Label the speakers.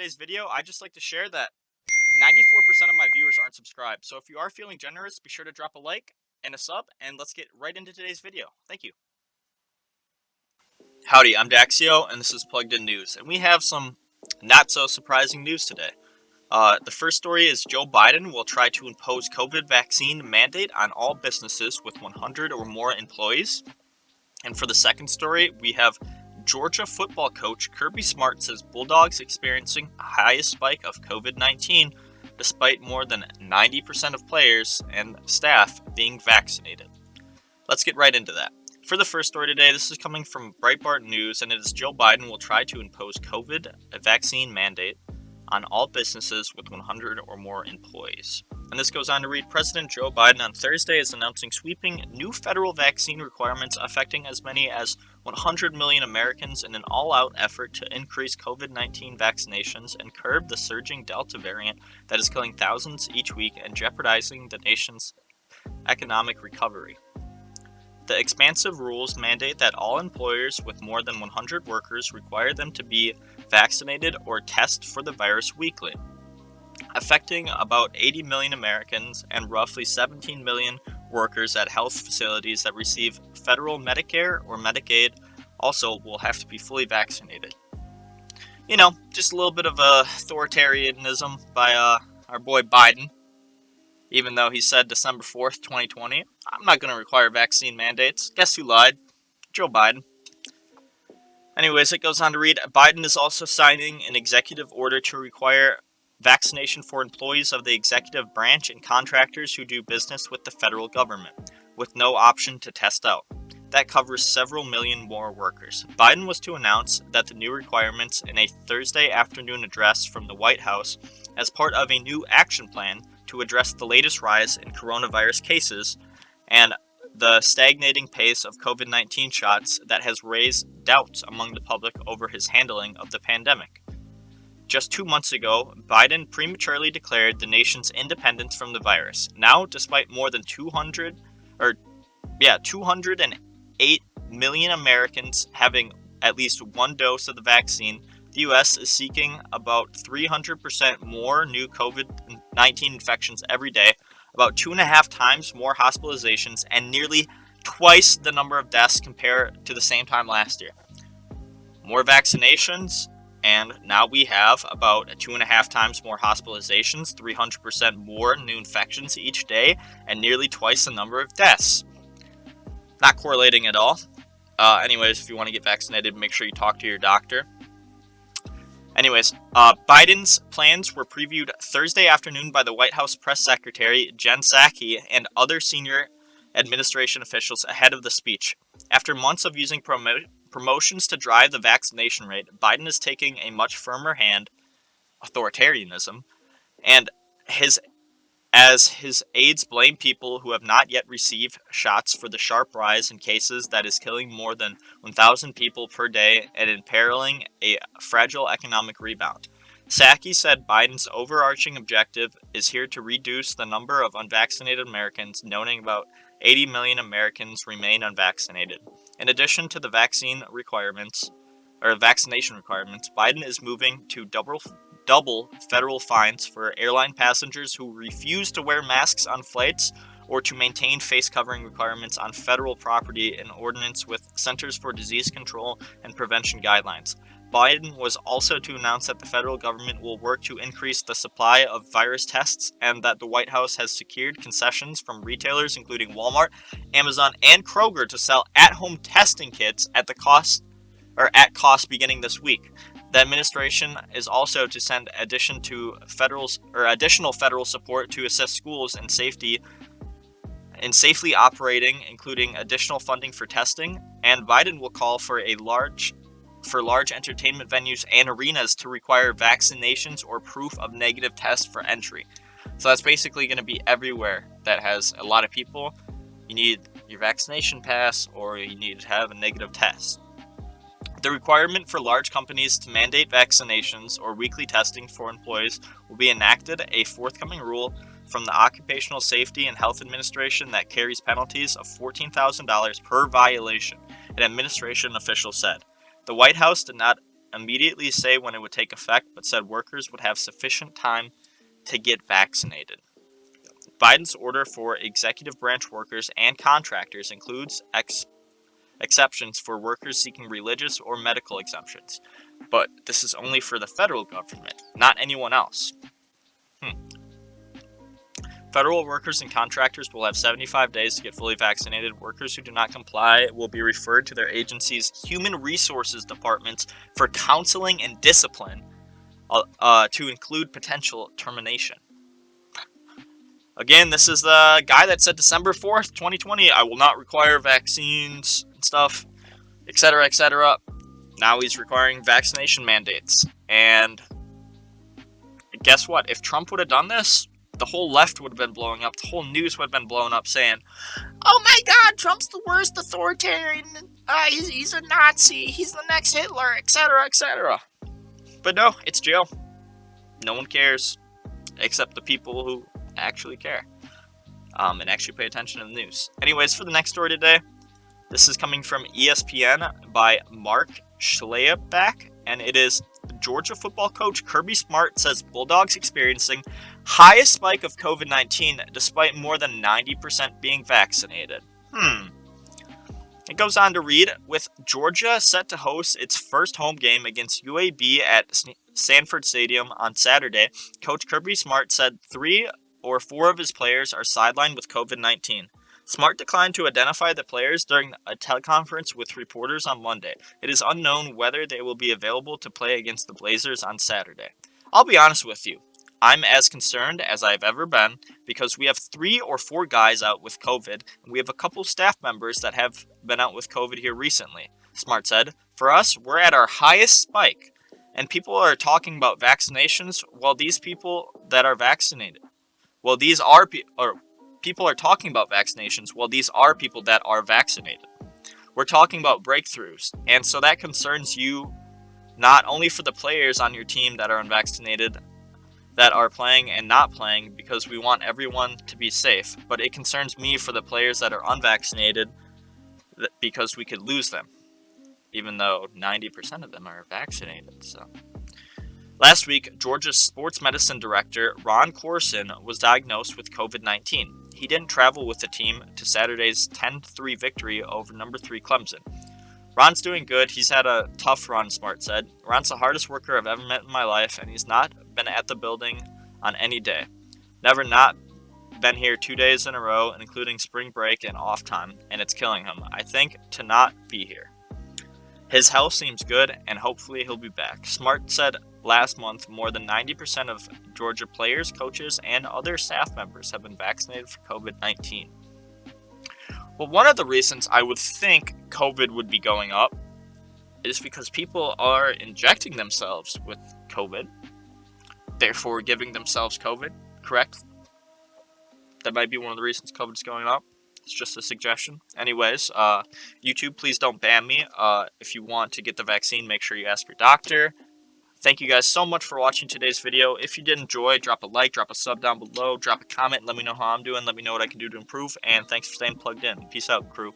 Speaker 1: today's video, I'd just like to share that 94% of my viewers aren't subscribed. So if you are feeling generous, be sure to drop a like and a sub, and let's get right into today's video. Thank you. Howdy, I'm Daxio, and this is Plugged In News, and we have some not so surprising news today. The first story is Joe Biden will try to impose COVID vaccine mandate on all businesses with 100 or more employees. And for the second story, we have Georgia football coach Kirby Smart says Bulldogs experiencing a highest spike of COVID-19 despite more than 90% of players and staff being vaccinated. Let's get right into that. For the first story today, this is coming from Breitbart News, and it is Joe Biden will try to impose COVID vaccine mandate on all businesses with 100 or more employees. And this goes on to read, President Joe Biden on Thursday is announcing sweeping new federal vaccine requirements affecting as many as 100 million Americans in an all-out effort to increase COVID-19 vaccinations and curb the surging Delta variant that is killing thousands each week and jeopardizing the nation's economic recovery. The expansive rules mandate that all employers with more than 100 workers require them to be vaccinated or test for the virus weekly, affecting about 80 million Americans and roughly 17 million workers at health facilities that receive federal Medicare or Medicaid also will have to be fully vaccinated. You know, just a little bit of authoritarianism by our boy Biden. Even though he said December 4th, 2020, I'm not going to require vaccine mandates. Guess who lied? Joe Biden. Anyways, it goes on to read, Biden is also signing an executive order to require vaccination for employees of the executive branch and contractors who do business with the federal government, with no option to test out. That covers several million more workers. Biden was to announce that the new requirements in a Thursday afternoon address from the White House as part of a new action plan to address the latest rise in coronavirus cases and the stagnating pace of COVID-19 shots that has raised doubts among the public over his handling of the pandemic. Just 2 months ago, Biden prematurely declared the nation's independence from the virus. Now, despite more than 208 million Americans having at least one dose of the vaccine, the U.S. is seeking about 300% more new COVID-19 infections every day, about 2.5 times more hospitalizations, and nearly twice the number of deaths compared to the same time last year. More vaccinations, and now we have about 2.5 times more hospitalizations, 300% more new infections each day, and nearly twice the number of deaths. Not correlating at all. Anyways, if you want to get vaccinated, make sure you talk to your doctor. Anyways, Biden's plans were previewed Thursday afternoon by the White House press secretary, Jen Psaki, and other senior administration officials ahead of the speech. After months of using promotions to drive the vaccination rate, Biden is taking a much firmer hand, authoritarianism, and his aides blame people who have not yet received shots for the sharp rise in cases that is killing more than 1,000 people per day and imperiling a fragile economic rebound. Psaki said Biden's overarching objective is here to reduce the number of unvaccinated Americans, noting about 80 million Americans remain unvaccinated. In addition to the vaccination requirements, Biden is moving to double federal fines for airline passengers who refuse to wear masks on flights or to maintain face covering requirements on federal property in accordance with Centers for Disease Control and Prevention guidelines. Biden was also to announce that the federal government will work to increase the supply of virus tests and that the White House has secured concessions from retailers including Walmart, Amazon, and Kroger to sell at-home testing kits at cost beginning this week. The administration is also to send additional federal support to assist schools in safely operating, including additional funding for testing. And Biden will call for large entertainment venues and arenas to require vaccinations or proof of negative test for entry. So that's basically going to be everywhere that has a lot of people. You need your vaccination pass or you need to have a negative test. The requirement for large companies to mandate vaccinations or weekly testing for employees will be enacted, a forthcoming rule from the Occupational Safety and Health Administration that carries penalties of $14,000 per violation, an administration official said. The White House did not immediately say when it would take effect, but said workers would have sufficient time to get vaccinated. Biden's order for executive branch workers and contractors includes exceptions for workers seeking religious or medical exemptions. But this is only for the federal government, not anyone else. Federal workers and contractors will have 75 days to get fully vaccinated. Workers who do not comply will be referred to their agency's human resources departments for counseling and discipline, to include potential termination. Again, this is the guy that said December 4th, 2020, I will not require vaccines and stuff, etc., etc. Now he's requiring vaccination mandates. And guess what? If Trump would have done this, the whole left would have been blowing up. The whole news would have been blown up saying, oh my god, Trump's the worst authoritarian. He's a Nazi. He's the next Hitler, etc., etc. But no, it's Joe. No one cares except the people who actually care and actually pay attention to the news. Anyways, for the next story today, this is coming from ESPN by Mark Schleierbeck, and it is Georgia football coach Kirby Smart says Bulldogs experiencing highest spike of COVID-19 despite more than 90% being vaccinated. It goes on to read, with Georgia set to host its first home game against UAB at Sanford Stadium on Saturday, Coach Kirby Smart said 3 or 4 of his players are sidelined with COVID-19. Smart declined to identify the players during a teleconference with reporters on Monday. It is unknown whether they will be available to play against the Blazers on Saturday. I'll be honest with you. I'm as concerned as I've ever been because we have 3 or 4 guys out with COVID, and we have a couple staff members that have been out with COVID here recently, Smart said. For us, we're at our highest spike, and people are talking about vaccinations while these people that are vaccinated. Well, people are talking about vaccinations while these are people that are vaccinated. We're talking about breakthroughs, and so that concerns you not only for the players on your team that are unvaccinated, that are playing and not playing, because we want everyone to be safe, but it concerns me for the players that are unvaccinated because we could lose them, even though 90% of them are vaccinated. So, last week, Georgia's sports medicine director, Ron Corson, was diagnosed with COVID-19. He didn't travel with the team to Saturday's 10-3 victory over number 3 Clemson. Ron's doing good. He's had a tough run, Smart said. Ron's the hardest worker I've ever met in my life, and he's not been at the building on any day. Never not been here 2 days in a row, including spring break and off time, and it's killing him, I think, to not be here. His health seems good, and hopefully he'll be back. Smart said last month more than 90% of Georgia players, coaches, and other staff members have been vaccinated for COVID-19. Well, one of the reasons I would think COVID would be going up is because people are injecting themselves with COVID, therefore giving themselves COVID, correct? That might be one of the reasons COVID's going up. It's just a suggestion. Anyways, YouTube, please don't ban me. If you want to get the vaccine, make sure you ask your doctor. Thank you guys so much for watching today's video. If you did enjoy, drop a like, drop a sub down below, drop a comment, let me know how I'm doing, let me know what I can do to improve, and thanks for staying plugged in. Peace out, crew.